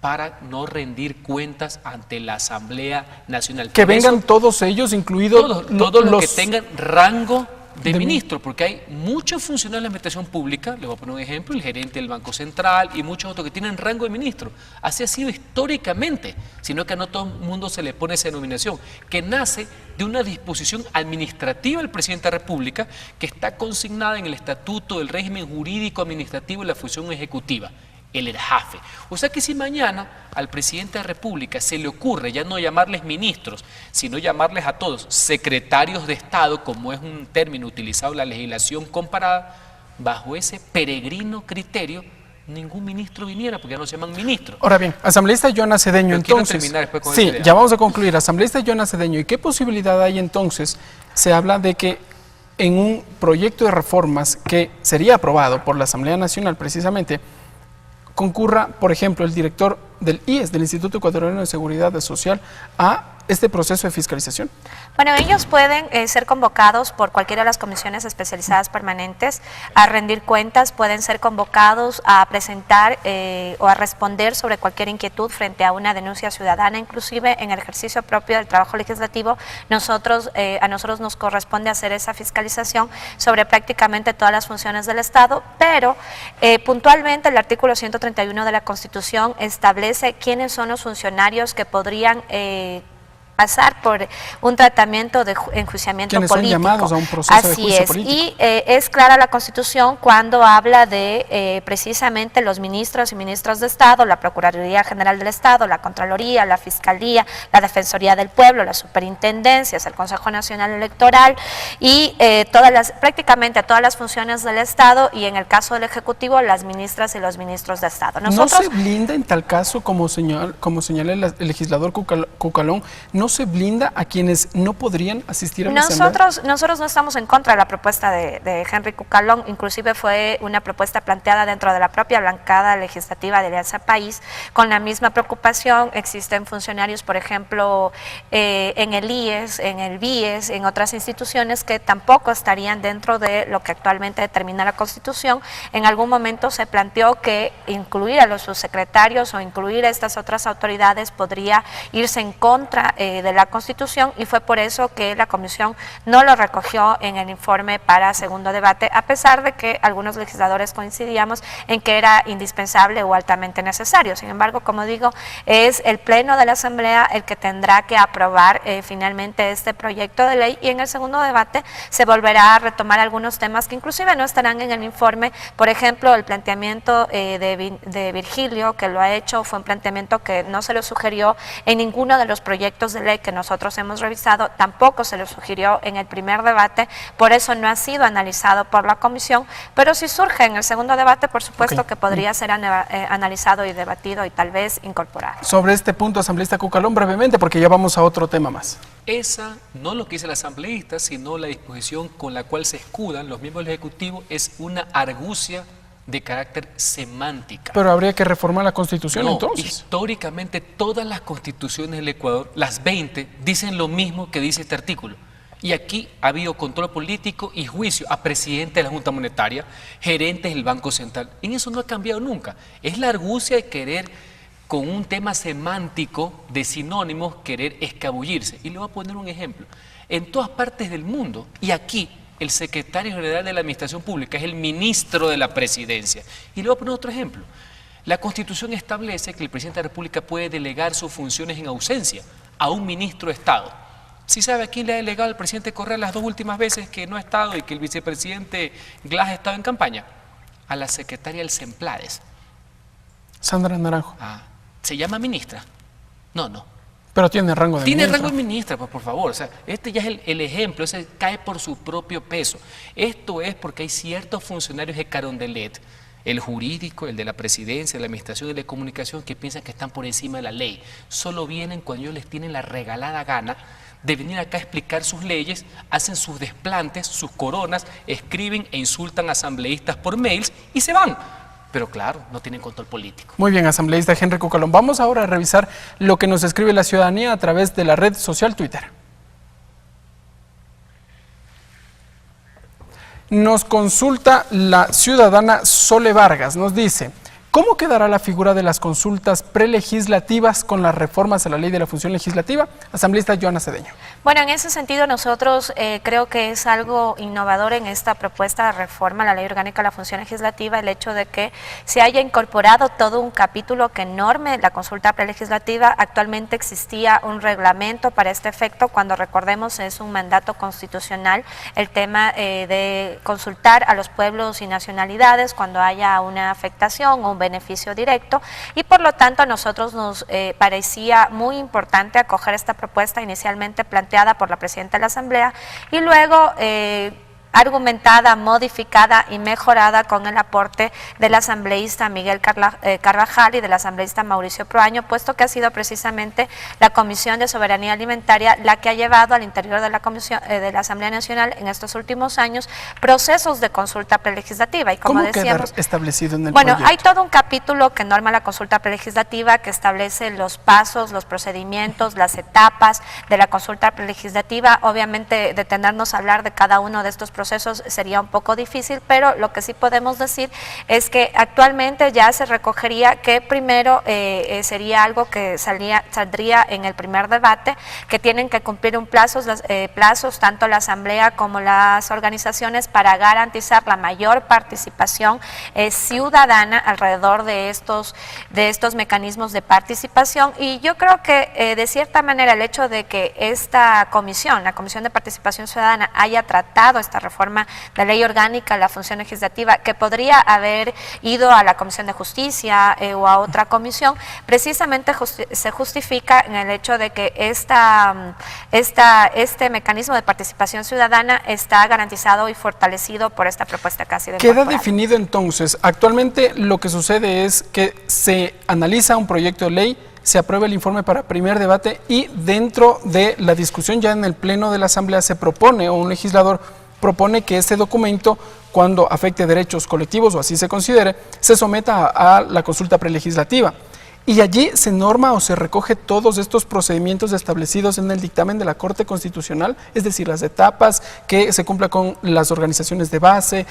para no rendir cuentas ante la Asamblea Nacional. Que vengan todos ellos, incluidos todos los que tengan rango de ministro, porque hay muchos funcionarios de la administración pública, les voy a poner un ejemplo, el gerente del Banco Central y muchos otros que tienen rango de ministro. Así ha sido históricamente, sino que a no todo el mundo se le pone esa denominación, que nace de una disposición administrativa del presidente de la República que está consignada en el Estatuto del Régimen Jurídico Administrativo de la Función Ejecutiva, el ERJAFE. O sea que si mañana al presidente de la República se le ocurre ya no llamarles ministros, sino llamarles a todos secretarios de Estado, como es un término utilizado en la legislación comparada, bajo ese peregrino criterio, ningún ministro viniera, porque ya no se llaman ministros. Ahora bien, asambleísta Joana Cedeño, entonces... terminar después con sí, ya vamos a concluir. Asambleísta Joana Cedeño, ¿y qué posibilidad hay entonces? Se habla de que en un proyecto de reformas que sería aprobado por la Asamblea Nacional precisamente, concurra, por ejemplo, el director del IES, del Instituto Ecuatoriano de Seguridad Social, a este proceso de fiscalización? Bueno, ellos pueden ser convocados por cualquiera de las comisiones especializadas permanentes a rendir cuentas, pueden ser convocados a presentar o a responder sobre cualquier inquietud frente a una denuncia ciudadana. Inclusive en el ejercicio propio del trabajo legislativo, a nosotros nos corresponde hacer esa fiscalización sobre prácticamente todas las funciones del Estado, pero puntualmente el artículo 131 de la Constitución establece quiénes son los funcionarios que podrían pasar por un tratamiento de enjuiciamiento político. Son llamados a un proceso de juicio político. Y es clara la Constitución cuando habla de precisamente los ministros y ministras de Estado, la Procuraduría General del Estado, la Contraloría, la Fiscalía, la Defensoría del Pueblo, las superintendencias, el Consejo Nacional Electoral y prácticamente todas las funciones del Estado, y en el caso del Ejecutivo, las ministras y los ministros de Estado. ¿No se blinda en tal caso, como señala el legislador Cucalón, no se blinda a quienes no podrían asistir a la asamblea? Nosotros no estamos en contra de la propuesta de Henry Cucalón, inclusive fue una propuesta planteada dentro de la propia bancada legislativa de Alianza País, con la misma preocupación. Existen funcionarios, por ejemplo, en el IES, en el BIES, en otras instituciones que tampoco estarían dentro de lo que actualmente determina la Constitución. En algún momento se planteó que incluir a los subsecretarios o incluir a estas otras autoridades podría irse en contra de la Constitución, y fue por eso que la Comisión no lo recogió en el informe para segundo debate, a pesar de que algunos legisladores coincidíamos en que era indispensable o altamente necesario. Sin embargo, como digo, es el Pleno de la Asamblea el que tendrá que aprobar finalmente este proyecto de ley, y en el segundo debate se volverá a retomar algunos temas que inclusive no estarán en el informe. Por ejemplo, el planteamiento de Virgilio, que lo ha hecho, fue un planteamiento que no se lo sugirió en ninguno de los proyectos de ley que nosotros hemos revisado, tampoco se lo sugirió en el primer debate, por eso no ha sido analizado por la Comisión, pero si surge en el segundo debate, por supuesto que podría ser analizado y debatido y tal vez incorporado. Sobre este punto, asambleísta Cucalón, brevemente, porque ya vamos a otro tema más. Esa, no lo que dice el asambleísta, sino la disposición con la cual se escudan los miembros del Ejecutivo, es una argucia de carácter semántica. Pero habría que reformar la Constitución, entonces. Históricamente todas las constituciones del Ecuador, las 20, dicen lo mismo que dice este artículo. Y aquí ha habido control político y juicio a presidente de la Junta Monetaria, gerentes del Banco Central. En eso no ha cambiado nunca. Es la argucia de querer, con un tema semántico de sinónimos, querer escabullirse. Y le voy a poner un ejemplo. En todas partes del mundo, y aquí, el secretario general de la Administración Pública es el ministro de la Presidencia. Y le voy a poner otro ejemplo. La Constitución establece que el presidente de la República puede delegar sus funciones en ausencia a un ministro de Estado. ¿Sí sabe a quién le ha delegado el presidente Correa las 2 últimas veces que no ha estado y que el vicepresidente Glass ha estado en campaña? A la secretaria del SEMPLADES. Sandra Naranjo. ¿Se llama ministra? No. Pero tiene rango de ministra. Tiene rango de ministra, pues por favor. O sea, este ya es el ejemplo, ese cae por su propio peso. Esto es porque hay ciertos funcionarios de Carondelet, el jurídico, el de la presidencia, de la administración y de la comunicación, que piensan que están por encima de la ley. Solo vienen cuando ellos les tienen la regalada gana de venir acá a explicar sus leyes, hacen sus desplantes, sus coronas, escriben e insultan a asambleístas por mails y se van. Pero claro, no tienen control político. Muy bien, asambleísta Henry Cucalón. Vamos ahora a revisar lo que nos escribe la ciudadanía a través de la red social Twitter. Nos consulta la ciudadana Sole Vargas, nos dice: ¿Cómo quedará la figura de las consultas prelegislativas con las reformas a la ley de la función legislativa? Asambleísta Joana Cedeño. Bueno, en ese sentido nosotros creo que es algo innovador en esta propuesta de reforma a la ley orgánica de la función legislativa el hecho de que se haya incorporado todo un capítulo que norme la consulta prelegislativa. Actualmente existía un reglamento para este efecto, cuando recordemos es un mandato constitucional el tema de consultar a los pueblos y nacionalidades cuando haya una afectación o un beneficio directo, y por lo tanto a nosotros nos parecía muy importante acoger esta propuesta inicialmente planteada por la Presidenta de la Asamblea y luego argumentada, modificada y mejorada con el aporte del asambleísta Miguel Carvajal y del asambleísta Mauricio Proaño, puesto que ha sido precisamente la Comisión de Soberanía Alimentaria la que ha llevado al interior de la Comisión de la Asamblea Nacional en estos últimos años procesos de consulta prelegislativa. Y como ¿Cómo decíamos, queda establecido en el bueno, proyecto? hay todo un capítulo que norma la consulta prelegislativa, que establece los pasos, los procedimientos, las etapas de la consulta prelegislativa. Obviamente detenernos a hablar de cada uno de estos procesos sería un poco difícil, pero lo que sí podemos decir es que actualmente ya se recogería que primero sería algo que saldría en el primer debate, que tienen que cumplir un plazos tanto la Asamblea como las organizaciones para garantizar la mayor participación ciudadana alrededor de estos mecanismos de participación. Y yo creo que de cierta manera el hecho de que esta comisión, la Comisión de Participación Ciudadana, haya tratado esta reforma de ley orgánica, la función legislativa, que podría haber ido a la Comisión de Justicia o a otra comisión, precisamente se justifica en el hecho de que este mecanismo de participación ciudadana está garantizado y fortalecido por esta propuesta que ha sido incorporada. Queda definido entonces, actualmente lo que sucede es que se analiza un proyecto de ley, se aprueba el informe para primer debate y dentro de la discusión ya en el pleno de la Asamblea se propone, o un legislador propone que este documento, cuando afecte derechos colectivos o así se considere, se someta a la consulta prelegislativa. Y allí se norma o se recoge todos estos procedimientos establecidos en el dictamen de la Corte Constitucional, es decir, las etapas, que se cumpla con las organizaciones de base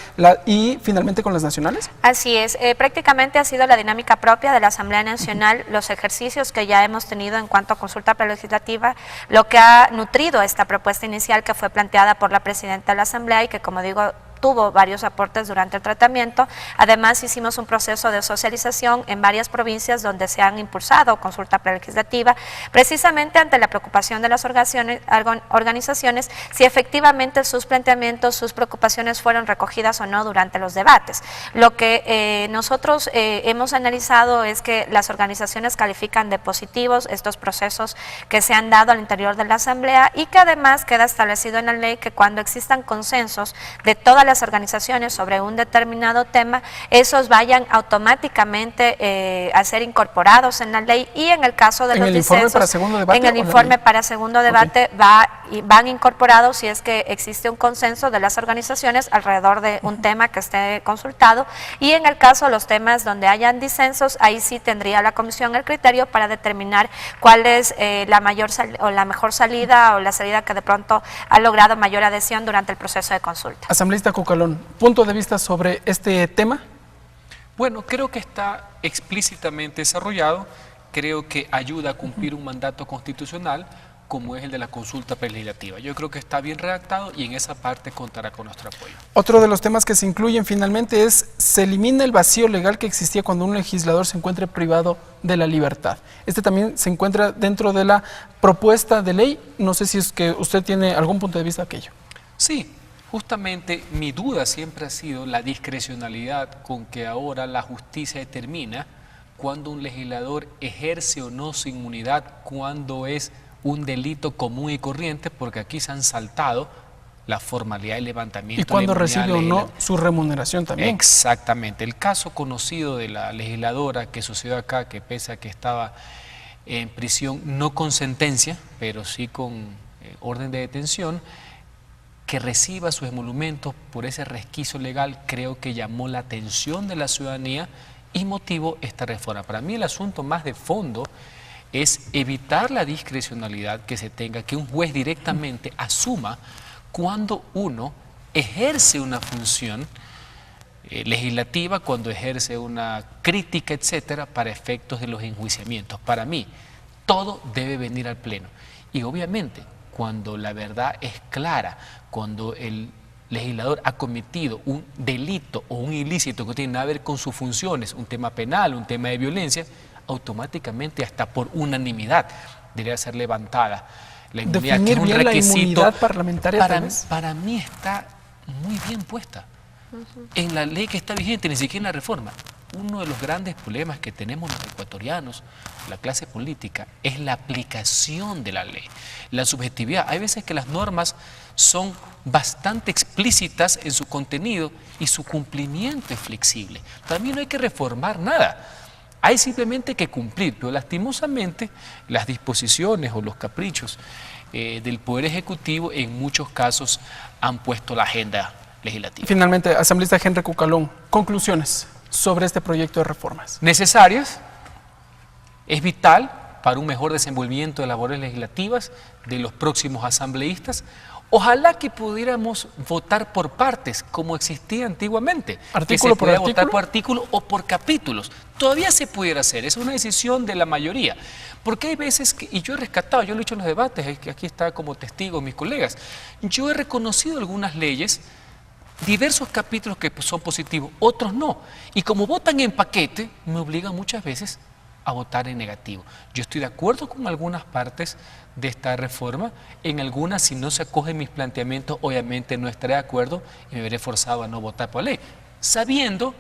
y finalmente con las nacionales. Así es, prácticamente ha sido la dinámica propia de la Asamblea Nacional, los ejercicios que ya hemos tenido en cuanto a consulta prelegislativa, lo que ha nutrido esta propuesta inicial que fue planteada por la Presidenta de la Asamblea y que, como digo, tuvo varios aportes durante el tratamiento. Además, hicimos un proceso de socialización en varias provincias donde se han impulsado consulta prelegislativa, precisamente ante la preocupación de las organizaciones si efectivamente sus planteamientos, sus preocupaciones fueron recogidas o no durante los debates. Lo que nosotros hemos analizado es que las organizaciones califican de positivos estos procesos que se han dado al interior de la Asamblea y que además queda establecido en la ley que cuando existan consensos de todas las organizaciones sobre un determinado tema, esos vayan automáticamente a ser incorporados en la ley, y en el caso de los disensos, en el informe para segundo debate van incorporados si es que existe un consenso de las organizaciones alrededor de un tema que esté consultado, y en el caso de los temas donde hayan disensos, ahí sí tendría la comisión el criterio para determinar cuál es la mejor salida o la salida que de pronto ha logrado mayor adhesión durante el proceso de consulta. Asambleísta Cucalón, ¿punto de vista sobre este tema? Bueno, creo que está explícitamente desarrollado, creo que ayuda a cumplir un mandato constitucional como es el de la consulta prelegislativa. Yo creo que está bien redactado y en esa parte contará con nuestro apoyo. Otro de los temas que se incluyen finalmente es, se elimina el vacío legal que existía cuando un legislador se encuentre privado de la libertad. Este también se encuentra dentro de la propuesta de ley. No sé si es que usted tiene algún punto de vista de aquello. Sí. Justamente mi duda siempre ha sido la discrecionalidad con que ahora la justicia determina cuando un legislador ejerce o no su inmunidad, cuando es un delito común y corriente, porque aquí se han saltado la formalidad de levantamiento. Y cuando recibe o no su remuneración también. Exactamente. El caso conocido de la legisladora que sucedió acá, que pese a que estaba en prisión, no con sentencia, pero sí con orden de detención, que reciba sus emolumentos por ese resquicio legal, creo que llamó la atención de la ciudadanía y motivó esta reforma. Para mí el asunto más de fondo es evitar la discrecionalidad que se tenga, que un juez directamente asuma cuando uno ejerce una función legislativa cuando ejerce una crítica, etcétera, para efectos de los enjuiciamientos. Para mí, todo debe venir al Pleno. Y obviamente, cuando la verdad es clara, cuando el legislador ha cometido un delito o un ilícito que tiene nada que ver con sus funciones, un tema penal, un tema de violencia, automáticamente, hasta por unanimidad, debería ser levantada la inmunidad, que es un requisito. La inmunidad parlamentaria para mí está muy bien puesta en la ley que está vigente, ni siquiera en la reforma. Uno de los grandes problemas que tenemos los ecuatorianos, la clase política, es la aplicación de la ley, la subjetividad. Hay veces que las normas son bastante explícitas en su contenido y su cumplimiento es flexible. Para mí no hay que reformar nada, hay simplemente que cumplir, pero lastimosamente las disposiciones o los caprichos del Poder Ejecutivo en muchos casos han puesto la agenda legislativa. Finalmente, asambleísta Henry Cucalón, conclusiones sobre este proyecto de reformas. Necesarias, es vital para un mejor desenvolvimiento de labores legislativas de los próximos asambleístas. Ojalá que pudiéramos votar por partes, como existía antiguamente. ¿Artículo por artículo? Votar por artículo o por capítulos. Todavía se pudiera hacer, es una decisión de la mayoría. Porque hay veces que, y yo he rescatado, yo lo he dicho en los debates, que aquí está como testigo mis colegas, yo he reconocido algunas leyes, diversos capítulos que son positivos, otros no. Y como votan en paquete, me obligan muchas veces a votar en negativo. Yo estoy de acuerdo con algunas partes de esta reforma, en algunas, si no se acogen mis planteamientos, obviamente no estaré de acuerdo y me veré forzado a no votar por la ley, sabiendo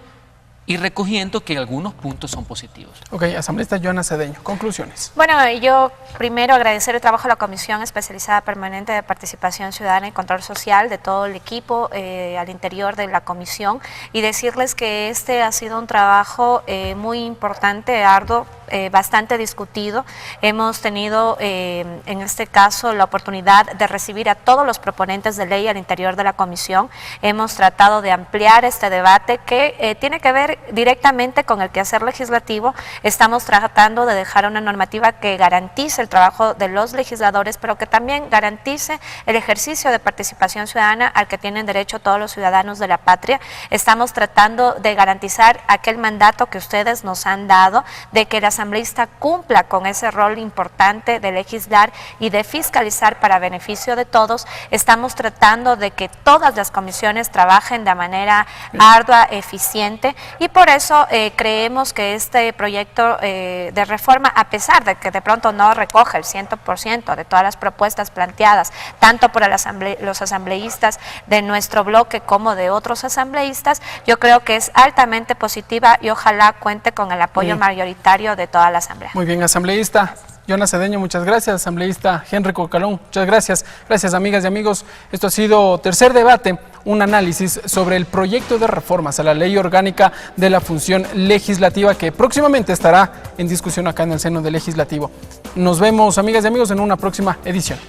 y recogiendo que algunos puntos son positivos. Ok, asambleísta Joana Cedeño, conclusiones. Bueno, yo primero agradecer el trabajo de la Comisión Especializada Permanente de Participación Ciudadana y Control Social, de todo el equipo al interior de la comisión, y decirles que este ha sido un trabajo muy importante, arduo, bastante discutido. Hemos tenido en este caso la oportunidad de recibir a todos los proponentes de ley al interior de la comisión. Hemos tratado de ampliar este debate que tiene que ver directamente con el quehacer legislativo. Estamos tratando de dejar una normativa que garantice el trabajo de los legisladores, pero que también garantice el ejercicio de participación ciudadana al que tienen derecho todos los ciudadanos de la patria. Estamos tratando de garantizar aquel mandato que ustedes nos han dado, de que el asambleísta cumpla con ese rol importante de legislar y de fiscalizar para beneficio de todos. Estamos tratando de que todas las comisiones trabajen de manera ardua, eficiente, y por eso creemos que este proyecto de reforma, a pesar de que de pronto no recoge el 100% de todas las propuestas planteadas, tanto por los asambleístas de nuestro bloque como de otros asambleístas, yo creo que es altamente positiva y ojalá cuente con el apoyo mayoritario de toda la asamblea. Muy bien, asambleísta Joana Cedeño, muchas gracias. Asambleísta Henry Cucalón, muchas gracias. Gracias, amigas y amigos. Esto ha sido Tercer Debate, un análisis sobre el proyecto de reformas a la Ley Orgánica de la Función Legislativa, que próximamente estará en discusión acá en el seno del Legislativo. Nos vemos, amigas y amigos, en una próxima edición.